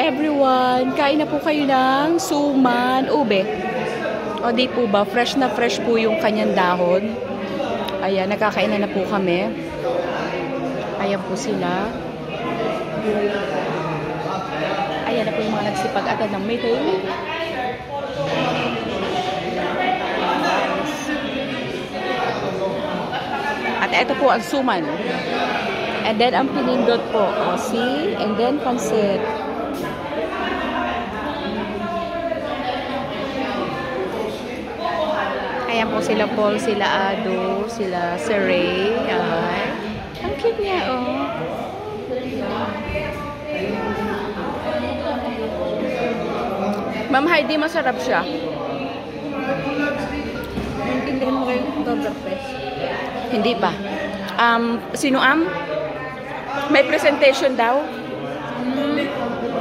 everyone! Kain na po kayo ng suman ube. O di po ba? Fresh na fresh po yung kanyang dahon. Ayan, nakakain na po kami. Ayan po sila. Ayan na po yung mga nagsipag-atan ng meeting. At ito po ang suman. And then ang pinindot po. O, see? And then pansit. Ayan po sila Paul, sila Ado, sila Sir Ray. Ay. Ang cute niya, oh. Ma'am Heidi, masarap siya. Naintindihan mo kayo October Fest? Hindi pa. Sino am? May presentation daw?